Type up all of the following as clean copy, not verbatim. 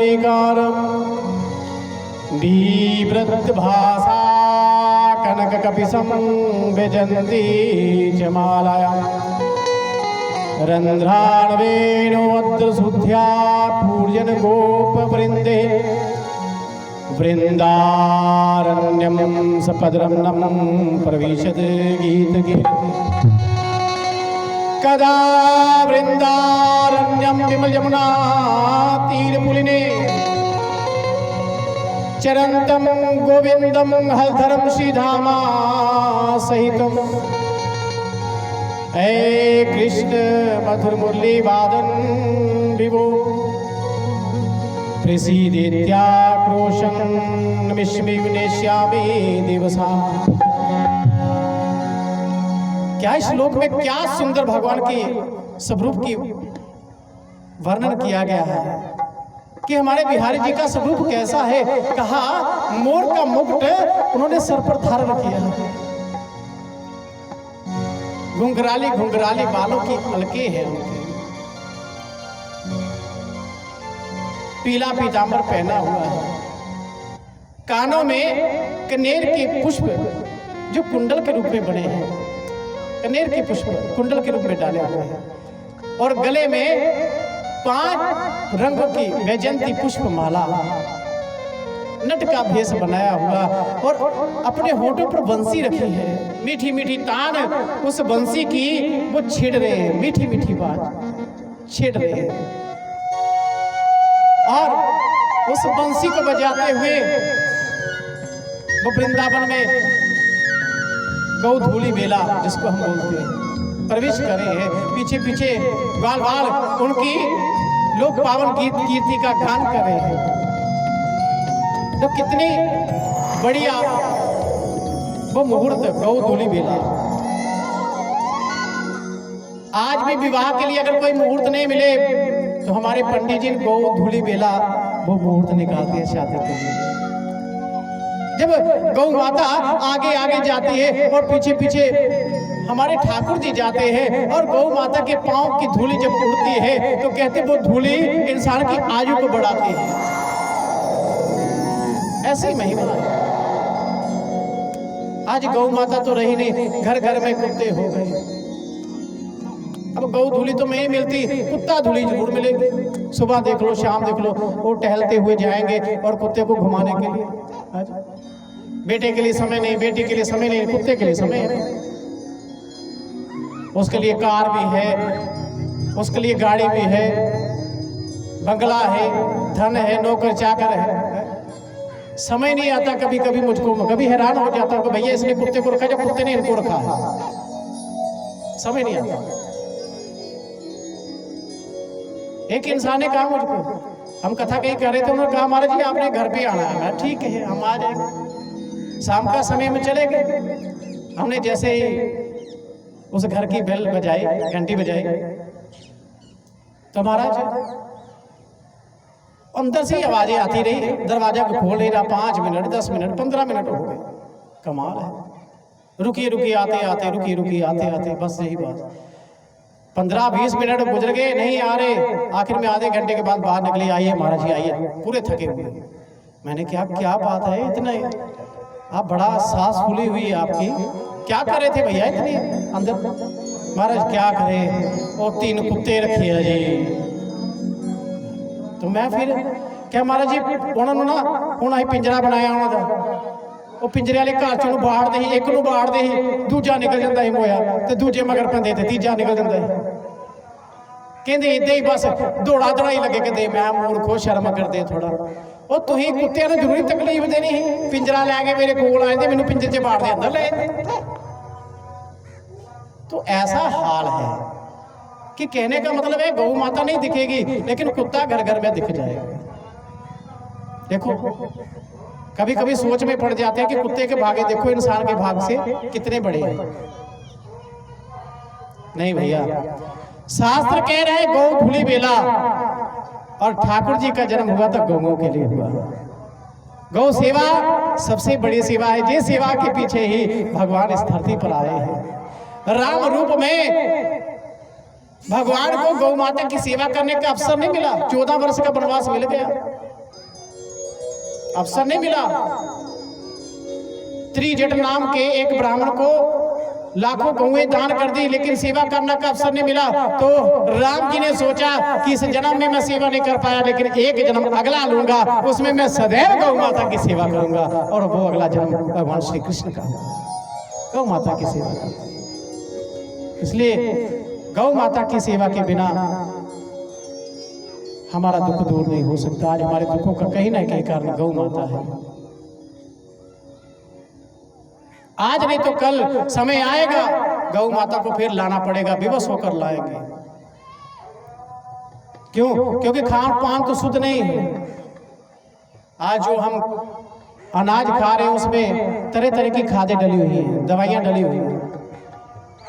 विकारं बिभ्रत भाषा कनककपिशं व्यजन्ती च मालायां रन्ध्राणवेणोऽद्रशुद्ध्या पूर्जन गोपवृन्दे वृन्दारण्यं सपदरम्नं प्रविशद गीतगीति कदा वृन्दारण्यं विमल यमुना तीरपुलिने चरन्तं गोविन्दं हलधरं श्रीधामा सहितं हे कृष्ण मधुर मुरली वादन विभो प्रसीदेत्याक्रोशं नमिष्मि विनेष्यामि दिवसा। क्या इस श्लोक में क्या सुंदर भगवान की स्वरूप की वर्णन किया गया है कि हमारे बिहारी जी का स्वरूप कैसा है। कहा मोर का मुकुट उन्होंने सर पर धारण किया, घुंघराली घुंघराली बालों की पलके हैं उनके, पीला पीतांबर पहना हुआ है, कानों में कनेर के पुष्प जो कुंडल के रूप में बने हैं, कनेर के पुष्प कुंडल के रूप में डाले हुए हैं, और गले में 5 रंगों की वैजयंती पुष्प माला, नट का भेष बनाया हुआ, और अपने होठों पर बंसी रखी है, मीठी मीठी तान उस बंसी की वो छेड़ रहे हैं, मीठी मीठी बात छेड़ रहे हैं, और उस बंसी को बजाते हुए वो वृंदावन में गौ धूली बेला जिसको हम बोलते हैं प्रवेश करे हैं। पीछे पीछे बाल बाल उनकी लोग पावन गीत कीर्ति का गान कर रहे हैं। तो कितनी बढ़िया वो मुहूर्त गौ धूली बेला। आज भी विवाह के लिए अगर कोई मुहूर्त नहीं मिले तो हमारे पंडित जी गौ धूली बेला वो मुहूर्त निकालते हैं शादी के लिए। जब गौ माता आगे आगे जाती है और पीछे पीछे हमारे ठाकुर जी जाते हैं, और गौ माता के पांव की धूली जब उड़ती है तो कहते वो धूली इंसान की आयु को बढ़ाती है। ऐसी महिमा है। आज गौ माता तो रही नहीं, घर घर में कुत्ते हो गए। अब गौ धूली तो नहीं मिलती, कुत्ता धूली जरूर मिलेगी। सुबह देख लो, शाम देख लो, वो टहलते हुए जाएंगे और कुत्ते को घुमाने के लिए। आज बेटे के लिए समय नहीं, बेटी के लिए समय नहीं, कुत्ते के लिए समय है। उसके लिए कार भी है, उसके लिए गाड़ी भी है, बंगला है, धन है, नौकर चाकर है। समय नहीं आता। कभी कभी मुझको कभी हैरान हो जाता हूँ कि भैया इसने कुत्ते को रखा, जब कुत्ते ने इनको रखा है। समय नहीं आता। एक इंसान ने कहा मुझको, हम कथा कहीं कर रहे थे, उन्होंने कहा महाराज जी आपने घर पे आना है। मैं ठीक है, हम आ जाएंगे। शाम का समय में चले गए। हमने जैसे ही उस घर की बेल बजाई, घंटी बजाई, तो महाराज अंदर से ही आवाजें आती रही। दरवाजा को खोल नहीं रहा। 5 मिनट, 10 मिनट, 15 मिनट हो गए। कमाल है। रुकिए रुकिए आते आते, रुकिए रुकिए आते आते, बस यही बात। 15-20 मिनट गुजर गए, नहीं आ रहे। आखिर में आधे घंटे के बाद बाहर निकले, आइए महाराज जी आइए, पूरे थके हुए। मैंने क्या क्या बात है, इतने आप बड़ा सांस फूली हुई है आपकी, क्या कर रहे थे भैया इतने अंदर? महाराज क्या करें, वो 3 कुत्ते रखे हैं जी। तो मैं फिर क्या महाराज जी उन्होंने ना ਹੁਣ ਅਸੀਂ पिंजरा बनाया ਉਹਨਾਂ ਦਾ, ਉਹ पिंजरे वाले घर चों बाड़ਦੇ ਸੀ, ਇੱਕ ਨੂੰ ਬਾੜਦੇ ਸੀ, ਦੂਜਾ ਨਿਕਲ ਜਾਂਦਾ ਸੀ ਮੋਇਆ, ਤੇ ਦੂਜੇ ਮਗਰ ਪੈਂਦੇ ਤੇ ਤੀਜਾ ਨਿਕਲ ਜਾਂਦਾ ਸੀ। ਕਹਿੰਦੇ ਇਦਾਂ ਹੀ ਬਸ ਦੌੜਾ ਦੜਾਈ ਲੱਗੇ। ਕਹਿੰਦੇ ਮੈਂ ਮੂਰਖੋ ਸ਼ਰਮ ਕਰਦੇ ਥੋੜਾ। ਉਹ ਤੁਸੀਂ ਕੁੱਤਿਆਂ ਨੂੰ ਜ਼ਰੂਰੀ ਤਕਲੀਫ ਦੇਣੀ ਸੀ, पिंजरा ਲੈ ਕੇ ਮੇਰੇ ਕੋਲ ਆਏ ਤੇ ਮੈਨੂੰ पिंजरे 'ਚ ਬਾੜਦੇ ਅੰਦਰ ਲੈ ਜਾਂਦੇ। तो ऐसा हाल है कि कहने का मतलब है गौ माता नहीं दिखेगी, लेकिन कुत्ता घर घर में दिख जाएगा। देखो कभी कभी सोच में पड़ जाते हैं कि कुत्ते के भागे देखो इंसान के भाग से कितने बड़े हैं। नहीं भैया, शास्त्र कह रहे हैं गौ धूली बेला, और ठाकुर जी का जन्म हुआ था गौओं के लिए हुआ। गौ सेवा सबसे बड़ी सेवा है। जिस सेवा के पीछे ही भगवान इस धरती पर आए हैं। राम रूप में भगवान को गौ माता की सेवा करने का अवसर नहीं मिला। 14 वर्ष का वनवास मिल गया। अवसर नहीं मिला। त्रिजट नाम के एक ब्राह्मण को लाखों गौएं दान कर दी, लेकिन सेवा करने का अवसर नहीं मिला। तो राम जी ने सोचा कि इस जन्म में मैं सेवा नहीं कर पाया, लेकिन एक जन्म अगला लूंगा, उसमें मैं सदैव गौ माता की सेवा करूंगा। और वो अगला जन्म भगवान श्री कृष्ण का, गौ माता की सेवा का। इसलिए गौ माता की सेवा के बिना हमारा दुख दूर नहीं हो सकता। आज हमारे दुखों का कहीं ना कहीं कारण गौ माता है। आज नहीं तो कल समय आएगा, गौ माता को फिर लाना पड़ेगा, विवश होकर लाएंगे। क्यों? क्योंकि खान पान तो शुद्ध नहीं है। आज जो हम अनाज खा रहे हैं उसमें तरह तरह की खादें डली हुई हैं, दवाइयां डली हुई हैं,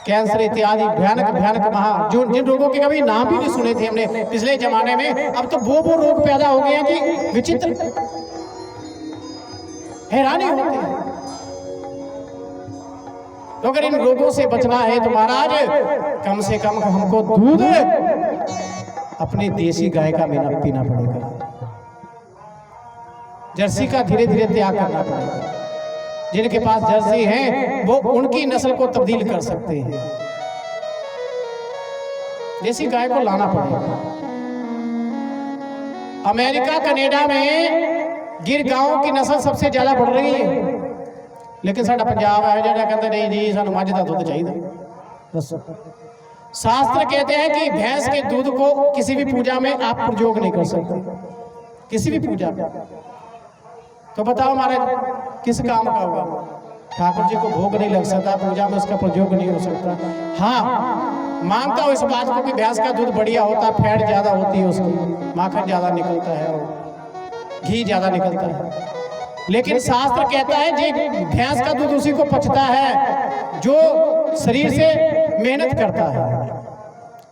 कैंसर इत्यादि भयानक भयानक महा जो जिन रोगों के कभी नाम भी नहीं सुने थे हमने पिछले जमाने में, अब तो वो रोग पैदा हो गए हैं कि विचित्र, हैरानी होती है। तो अगर इन रोगों से बचना है तो महाराज कम से कम हमको दूध अपनी देसी गाय का पीना पड़ेगा। जर्सी का धीरे धीरे त्याग करना पड़ेगा। जिनके पास जर्सी है वो उनकी नस्ल को तब्दील कर सकते हैं। देसी गाय को लाना पड़ेगा। अमेरिका कनाडा में गिर गांव की नस्ल सबसे ज्यादा बढ़ रही है, लेकिन साडा पंजाब है जरा कहते नहीं जी सानू मझ दा दूध चाहिए। शास्त्र कहते हैं कि भैंस के दूध को किसी भी पूजा में आप प्रयोग नहीं कर सकते, किसी भी पूजा में। तो बताओ महाराज किस काम का होगा? ठाकुर जी को भोग नहीं लग सकता, पूजा में उसका प्रयोग नहीं हो सकता। हाँ, मानता हूँ इस बात को कि भैंस का दूध बढ़िया होता, फैट ज्यादा होती है, उसकी माखन ज्यादा निकलता है और घी ज्यादा निकलता है। लेकिन शास्त्र कहता है जी भैंस का दूध उसी को पचता है जो शरीर से मेहनत करता है।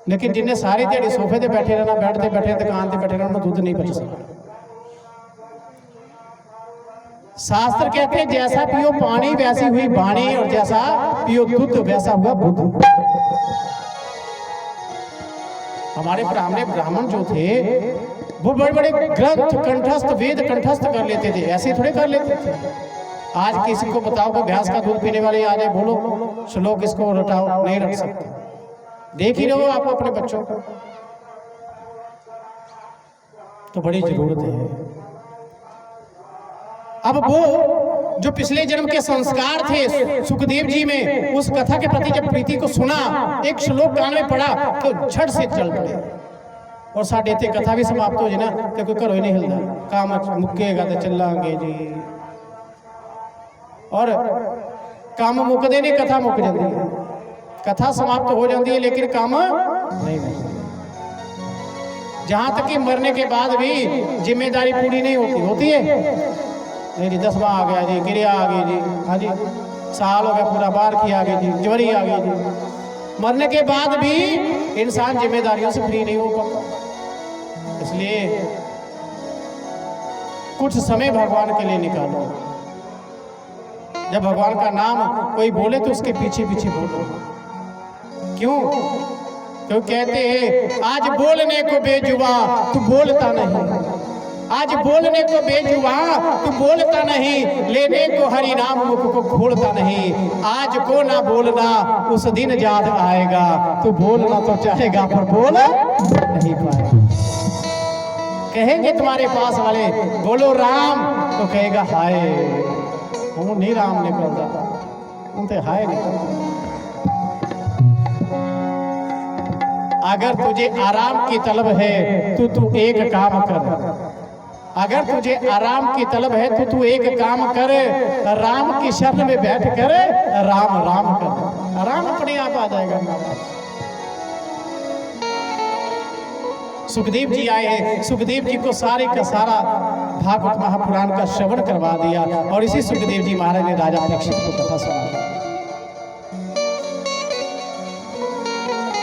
लेकिन जिन्हें सारी दिहाड़ी सोफे पे बैठे रहना, बैठते बैठे दुकान पे बैठे रहना, दूध नहीं पच सकता। शास्त्र कहते हैं जैसा पियो पानी वैसी हुई वाणी, और जैसा पियो दूध वैसा हुआ बुद्ध। हमारे ब्राह्मण जो थे वो बड़े बड़े ग्रंथ कंठस्थ, वेद कंठस्थ कर लेते थे, ऐसे थोड़े कर लेते थे। आज किसी को बताओ कि भैंस का दूध पीने वाले आ जाए, बोलो श्लोक इसको रटाओ, नहीं रट सकते। देख ही रहो आप अपने बच्चों को, तो बड़ी जरूरत है। अब वो जो पिछले जन्म के संस्कार थे सुखदेव जी में, उस कथा के प्रति जब प्रीति को सुना, एक श्लोक कान में पड़ा तो झट से चल पड़े। और साढ़े इतने कथा भी समाप्त हो जाए ना तो कोई घरों ही नहीं हिलता, काम मुक्केगा तो चलांगे जी। और काम मुकदे नहीं, कथा मुक जाती है, कथा समाप्त हो जाती है लेकिन काम नहीं मुकता। जहां तक कि मरने के बाद भी जिम्मेदारी पूरी नहीं होती है। नहीं जी 10वां आ गया जी, क्रिया आ गई जी, हाँ जी साल हो गया पूरा, बार की आ गई जी, ज्वरी आ गई जी। मरने के बाद भी इंसान जिम्मेदारियों से फ्री नहीं हो पाता। इसलिए कुछ समय भगवान के लिए निकालो। जब भगवान का नाम कोई बोले तो उसके पीछे पीछे बोलो। क्यों? क्यों कहते हैं आज बोलने को बेजुबा तू बोलता नहीं, आज बोलने को बेजुबा तू बोलता नहीं, लेने को हरि नाम मुख को खोलता नहीं। आज को ना बोलना उस दिन याद आएगा, तू बोलना तो चाहेगा पर बोल नहीं पाएगा। कहेंगे तुम्हारे पास वाले बोलो राम, तो कहेगा हाय, वो नहीं राम निकलता, उनसे हाय निकलता। अगर तुझे आराम की तलब है तो तू एक काम कर, अगर तुझे आराम की तलब है तो तू एक काम कर, राम की शरण में बैठ कर राम राम कर, आराम अपने आप आ जाएगा। सुखदेव जी आए हैं, सुखदेव जी को सारे का सारा भागवत महापुराण का श्रवण करवा दिया, और इसी सुखदेव जी महाराज ने राजा परीक्षित को कथा सुना।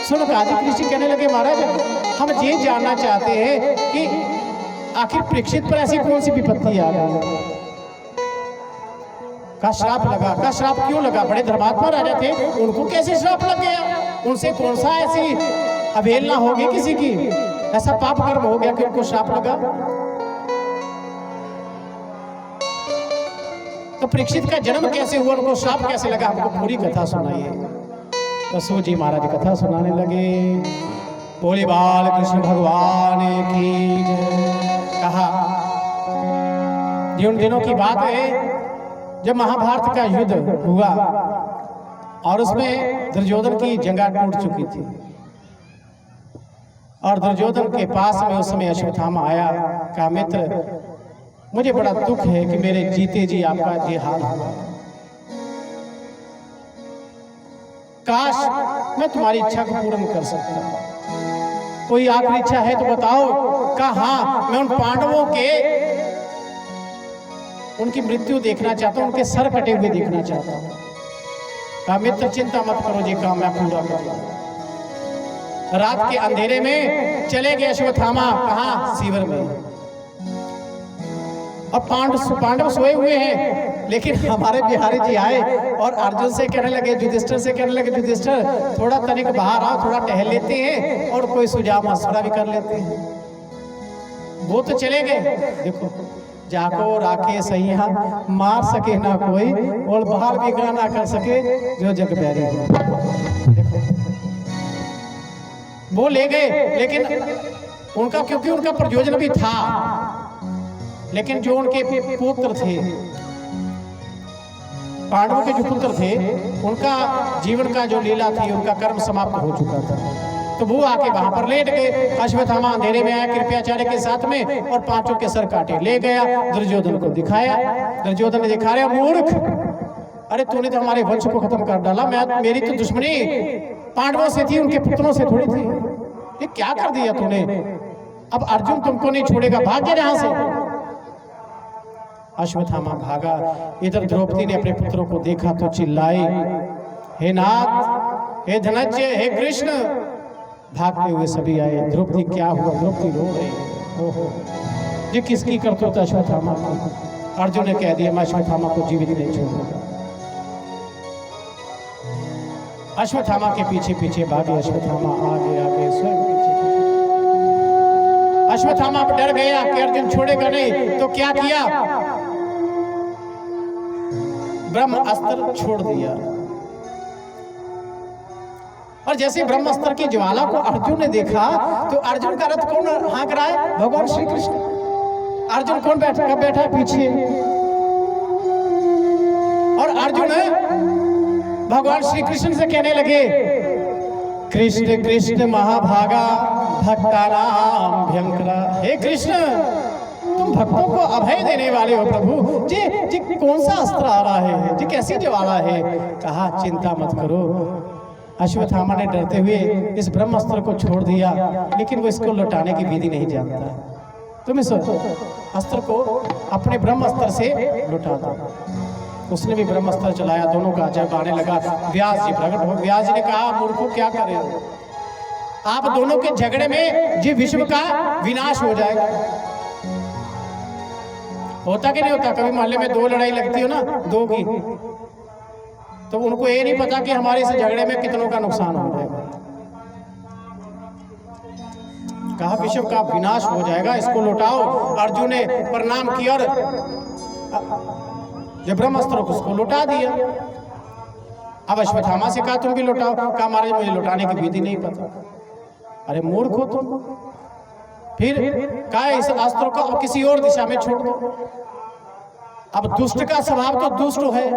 सुन आदित्य ऋषि कहने लगे महाराज हम ये जानना चाहते हैं कि आखिर परीक्षित पर ऐसी कौन सी विपत्ति आ गई, का श्राप लगा, का श्राप क्यों लगा? बड़े धर्मात्मा राजा थे, उनको कैसे श्राप लग गया? उनसे कौन सा ऐसी अवहेलना होगी किसी की, ऐसा पाप कर्म हो गया कि उनको श्राप लगा? तो परीक्षित का जन्म कैसे हुआ, उनको श्राप कैसे लगा, हमको पूरी कथा सुनाइए। तो सूत जी महाराज कथा सुनाने लगे। बोले बाल कृष्ण भगवान की जय। कहा ये उन दिनों की बात है जब महाभारत का युद्ध हुआ और उसमें दुर्योधन की जंगा टूट चुकी थी और दुर्योधन के पास में उस समय अश्वत्थामा आया। कहा मित्र, मुझे बड़ा दुख है कि मेरे जीते जी आपका ये हाल हुआ। काश मैं तुम्हारी इच्छा को पूर्ण कर सकता। कोई आखिरी इच्छा है तो बताओ। कहा हाँ, मैं उन पांडवों के उनकी मृत्यु देखना चाहता हूं, उनके सर कटे हुए देखना चाहता हूं। कहा मित्र चिंता मत करो, ये काम मैं पूरा करूंगा। रात के अंधेरे में चले गए अश्वत्थामा, कहा शिविर में। अब पांडव सोए हुए हैं, लेकिन हमारे बिहारी जी आए और अर्जुन से कहने लगे, युधिष्ठिर से कहने लगे, युधिष्ठिर थोड़ा तनिक बाहर आओ, थोड़ा टहल लेते हैं और कोई सुझाव मशवरा भी कर लेते हैं। वो तो चले गए। देखो, जाको राखे सैया मार सके ना कोई और बाहर भी ना कर सके जो जग बैरी हो। वो ले गए, लेकिन उनका क्योंकि उनका प्रयोजन भी था, लेकिन जो उनके पुत्र थे, पांडवों के जो पुत्र थे, उनका जीवन का जो लीला थी, उनका कर्म समाप्त हो चुका था। तो वो आके वहां पर लेट गए। अश्वत्थामा अंधेरे में आया कृपाचार्य के साथ में और पांचों के सर काटे ले गया। दुर्योधन को दिखाया। दुर्योधन ने दिखा रहा, मूर्ख, अरे तूने तो हमारे वंश को खत्म कर डाला। मेरी तो दुश्मनी पांडवों से थी, उनके पुत्रों से थोड़ी थी। ये क्या कर दिया तूने? अब अर्जुन तुमको नहीं छोड़ेगा, भाग गया यहां से। अश्वत्थामा भागा। इधर द्रौपदी ने अपने पुत्रों को देखा तो चिल्लाई, हे नाथ, हे धनंजय, हे कृष्ण। भागते हुए सभी आए। द्रौपदी क्या हुआ? द्रौपदी रो रही है। ओहो, ये किसकी करतूत? अश्वत्थामा को। अर्जुन ने कह दिया, मैं अश्वत्थामा को जीवित नहीं छोड़ूंगा। अश्वत्थामा के पीछे पीछे भागे। अश्वत्थामा आगे आगे स्वयं पीछे पीछे। अश्वत्थामा डर गया कि अर्जुन छोड़ेगा नहीं, तो क्या किया? ब्रह्म अस्त्र छोड़ दिया। और जैसे ब्रह्मास्त्र की ज्वाला को अर्जुन ने देखा तो अर्जुन का रथ कौन हाँक रहा है? भगवान श्री कृष्ण। अर्जुन कौन बैठा? कब बैठा है? पीछे। और अर्जुन भगवान श्री कृष्ण से कहने लगे, कृष्ण कृष्ण महाभागा भक्तानाम भयंकरा। हे कृष्ण, तुम भक्तों को अभय देने वाले हो प्रभु। जी कौन सा अस्त्र आ रहा है? जी कैसी ज्वाला है? कहा चिंता मत करो। अश्वत्थामा ने डरते हुए इस ब्रह्मास्त्र को छोड़ दिया, लेकिन वो इसको लौटाने की विधि नहीं जानता। तुम इस अस्त्र को अपने ब्रह्मास्त्र से लौटा दो। उसने भी ब्रह्मास्त्र चलाया। दोनों का जब आने लगा, व्यास जी प्रकट हो। व्यास जी ने कहा, मूर्खों क्या कर रहे हो? आप दोनों के झगड़े में जी विश्व का विनाश हो जाएगा। होता कि नहीं होता? कभी मोहल्ले में दो लड़ाई लगती हो ना, दो की, तो उनको ये नहीं पता कि हमारे इस झगड़े में कितनों का नुकसान हो जाएगा। कहा विश्व का विनाश हो जाएगा, इसको लौटाओ। अर्जुन ने प्रणाम किया और जब ब्रह्मास्त्र को उसको लौटा दिया। अब अश्वत्थामा से कहा तुम भी लौटाओ। कहा महाराज मुझे लौटाने की विधि नहीं पता। अरे मूर्ख हो तुम। फिर कहा इस अस्त्र को अब किसी और दिशा में छोड़ दो। अब दुष्ट का स्वभाव तो दुष्ट है।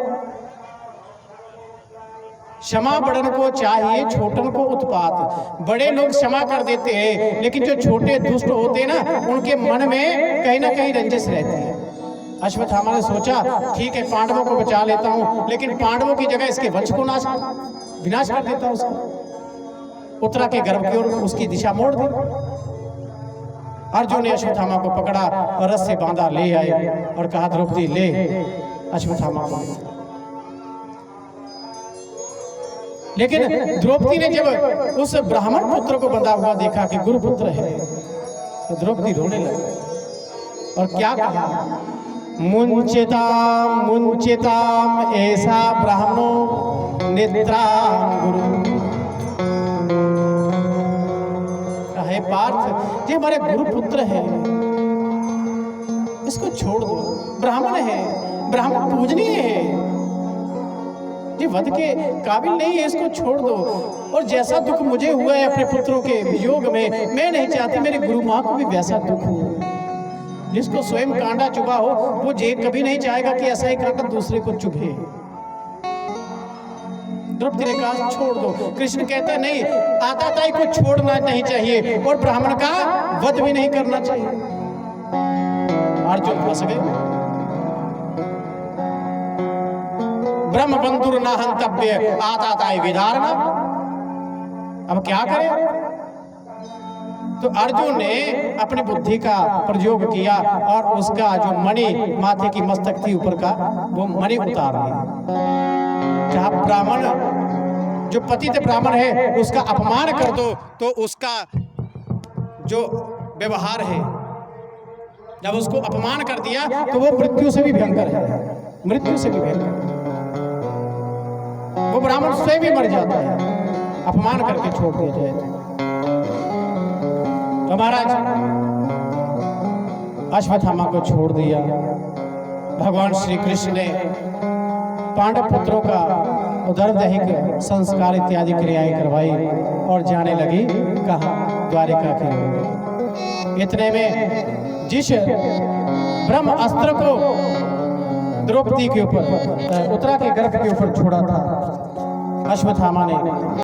क्षमा बड़न को चाहिए, छोटन को उत्पात। बड़े लोग क्षमा कर देते हैं, लेकिन जो छोटे दुष्ट होते हैं ना, उनके मन में कहीं ना कहीं रंजिश रहती है। अश्वत्थामा ने सोचा, ठीक है पांडवों को बचा लेता हूं, लेकिन पांडवों की जगह इसके वंश को विनाश कर देता हूं। उसका उत्तरा के गर्भ की ओर उसकी दिशा मोड़ दी। अर्जुन ने अश्वत्थामा को पकड़ा और रस्से से बांधा ले आए और कहा द्रौपदी ले अश्वत्थामा को। लेकिन द्रौपदी ने जब उस ब्राह्मण पुत्र को बंधा हुआ देखा कि गुरुपुत्र है, तो द्रौपदी रोने लगी और क्या कहा, मुंचिताम मुंचिताम ऐसा ब्राह्मणो निद्राम गुरु। हे पार्थ, ये हमारे गुरुपुत्र है, इसको छोड़ दो, ब्राह्मण है, ब्राह्मण पूजनीय है, ये वध के काबिल नहीं है, इसको छोड़ दो। और जैसा दुख मुझे हुआ है अपने पुत्रों के वियोग में, मैं नहीं चाहती मेरी गुरु माँ को भी वैसा दुख हो। जिसको स्वयं कांटा चुभा हो वो जे कभी नहीं चाहेगा कि ऐसा ही कांटा दूसरे को चुभे। द्रौपदी ने कहा छोड़ दो। कृष्ण कहता नहीं, आताताई को छोड़ना नहीं चाहिए और ब्राह्मण का वध भी नहीं करना चाहिए। अर्जुन फंस गए। ब्रह्म बंधुर न हंतव्य आताताई विधारणा। अब क्या करें? तो अर्जुन ने अपनी बुद्धि का प्रयोग किया और उसका जो मणि माथे की मस्तक थी ऊपर का, वो मणि उतार दिया। जहाँ ब्राह्मण जो पतित ब्राह्मण है उसका अपमान कर दो तो उसका जो व्यवहार है, जब उसको अपमान कर दिया तो वो मृत्यु से भी भयंकर है, मृत्यु से भी भयंकर। वो ब्राह्मण स्वयं भी मर जाता है अपमान करके छोड़ दिया जाए तो। महाराज अश्वत्थामा को छोड़ दिया। भगवान श्री कृष्ण ने पांडव पुत्रों का उदरदैहिक संस्कार इत्यादि क्रियाएं करवाई और जाने लगी कहाँ? द्वारिका की ओर। इतने में जिस ब्रह्म अस्त्र को द्रौपदी के ऊपर, उत्तरा के गर्भ के ऊपर छोड़ा था अश्वत्थामा ने,